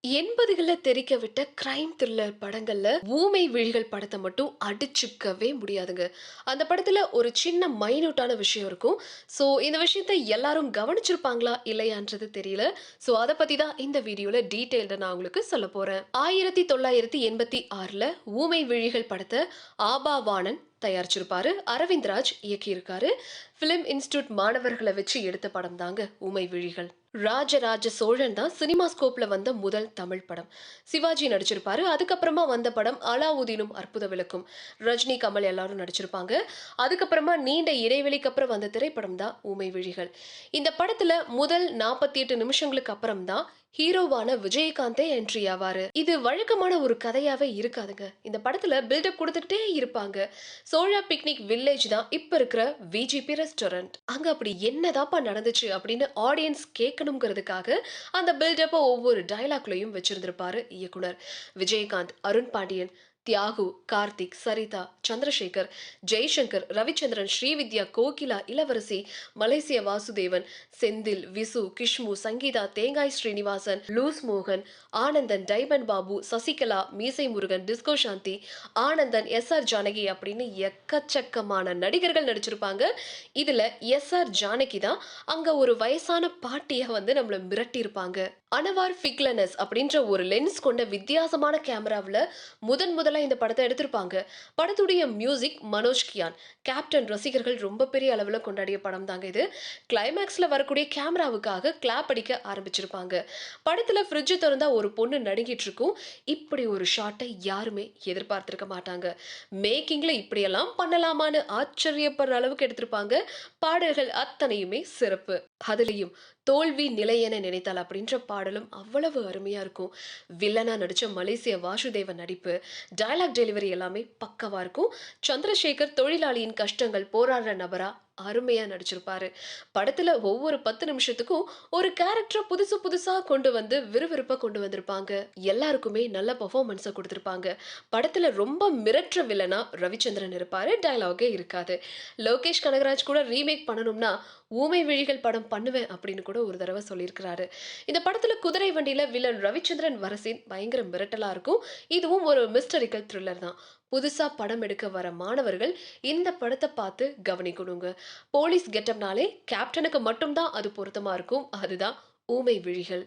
80கள தெறிக்க விட்ட crime thriller படங்கள்ல ஊமை விழிகள் படத்த மட்டும் அடிச்சுக்கவே முடியாதுங்க. அந்த படத்துல ஒரு சின்ன மைன்யூட்டான விஷயம் இருக்கும். இந்த விஷயத்த எல்லாரும் கவனிச்சிருப்பாங்களா? இல்லையான்றது தெரியல. அத பத்தி தான் இந்த வீடியோல டீட்டெயில்டா நான் உங்களுக்கு சொல்லப் போறேன். 1986ல ஊமை விழிகள் படத்த ஆபா வாணன் தயாரிச்சிருப்பாரு. அரவிந்த் ராஜ் இயக்கியிருக்காரு. பிலிம் இன்ஸ்டிடியூட் மாணவர்கள வச்சு எடுத்த படம் தாங்க ஊமை விழிகள். ராஜராஜ சோழன் தான் சினிமாஸ்கோப்ல வந்த முதல் தமிழ் படம். சிவாஜி நடிச்சிருப்பாரு. அதுக்கப்புறமா வந்த படம் அலாவுதீனும் அற்புத விளக்கும். ரஜினி, கமல் எல்லாரும் நடிச்சிருப்பாங்க. அதுக்கப்புறமா நீண்ட இடைவெளிக்கு அப்புறம் வந்த திரைப்படம் தான் ஊமை விழிகள். இந்த படத்துல முதல் 48 நிமிஷங்களுக்கு அப்புறம் தான் ஹீரோவான விஜயகாந்தே என்ட்ரி ஆவாரு. இது வழக்கமான ஒரு கதையாவே இருக்காதுங்க. இந்த படத்துல பில்டப் கொடுத்துக்கிட்டே இருப்பாங்க. சோழா பிக்னிக் வில்லேஜ் தான் இப்ப இருக்கிற விஜிபி ரெஸ்டாரண்ட். அங்க அப்படி என்னதாப்பா நடந்துச்சு அப்படின்னு ஆடியன்ஸ் கேட்கணுங்கிறதுக்காக அந்த பில்டப்ப ஒவ்வொரு டயலாக்லயும் வச்சிருந்திருப்பாரு இயக்குனர். விஜயகாந்த், அருண் பாண்டியன், தியாகு, கார்த்திக், சரிதா, சந்திரசேகர், ஜெய்சங்கர், ரவிச்சந்திரன், ஸ்ரீவித்யா, கோகிலா, இளவரசி, மலேசிய வாசுதேவன், செந்தில், விசு, கிஷ்மு, சங்கீதா, தேங்காய் ஸ்ரீனிவாசன், லூஸ் மோகன், ஆனந்தன், டைமண்ட் பாபு, சசிகலா, மீசை முருகன், டிஸ்கோ சாந்தி, ஆனந்தன், எஸ்.ஆர். ஜானகி அப்படின்னு எக்கச்சக்கமான நடிகர்கள் நடிச்சிருப்பாங்க. இதுல எஸ்.ஆர். ஜானகி தான் அங்க ஒரு வயசான பாட்டிய நம்மள மிரட்டியிருப்பாங்க. அனவார் ஃபிக்லனஸ் அப்படின்ற ஒரு லென்ஸ் கொண்ட வித்தியாசமான கேமராவுல முதல்ல இந்த படத்தை எடுத்திருப்பாங்க. படத்துடைய மியூசிக் மனோஜ் கியான். கேப்டன் ரசிகர்கள் ரொம்ப பெரிய அளவுல கொண்டாடிய படம் தாங்க இது. கிளைமேக்ஸ்ல வரக்கூடிய கேமராவுக்காக கிளாப் அடிக்க ஆரம்பிச்சிருப்பாங்க. படத்துல ஃப்ரிட்ஜ் திறந்தா ஒரு பொண்ணு நடுங்கிட்டு இருக்கும். இப்படி ஒரு ஷாட்டை யாருமே எதிர்பார்த்திருக்க மாட்டாங்க. மேக்கிங்ல இப்படியெல்லாம் பண்ணலாமான்னு ஆச்சரியப்படுற அளவுக்கு எடுத்திருப்பாங்க. பாடல்கள் அத்தனையுமே சிறப்பு. அதுலயும் தோல்வி நிலையென நினைத்தால் அப்படின்ற பாடலும் அவ்வளவு அருமையா இருக்கும். வில்லனா நடிச்ச மலேசிய வாசுதேவன் நடிப்பு, டயலாக் டெலிவரி எல்லாமே பக்கவா இருக்கும். சந்திரசேகர் தொழிலாளியின் கஷ்டங்கள் போராடுற நபரா அருமையா நடிச்சிருப்பாரு. படத்துல ஒவ்வொரு 10 நிமிஷத்துக்கும் ஒரு கேரக்டர் புதுசு புதுசா கொண்டு வந்து விறுவிறுப்பா கொண்டு வந்திருப்பாங்க. எல்லாருக்குமே நல்ல பெர்ஃபார்மன்ஸ கொடுத்திருப்பாங்க. படத்துல ரொம்ப மிரட்டுற வில்லனா ரவிச்சந்திரன் இருப்பாரு. டயலாகே இருக்காது. லோகேஷ் கனகராஜ் கூட ரீமேக் பண்ணணும்னா ஊமை விழிகள் படம் பண்ணுவேன் அப்படின்னு கூட ஒரு தடவை சொல்லியிருக்கிறாரு. இந்த படத்துல குதிரை வண்டியில வில்லன் ரவிச்சந்திரன் வர சீன் பயங்கர மிரட்டலா இருக்கும். இதுவும் ஒரு மிஸ்டரிக்கல் த்ரில்லர் தான். புதுசா படம் எடுக்க வர மாணவர்கள் இந்த படத்தை பார்த்து கவனிக்கணுங்க. போலீஸ் கெட்டப்னாலே கேப்டனுக்கு மட்டும்தான் அது பொருத்தமா இருக்கும். அதுதான் ஊமை விழிகள்.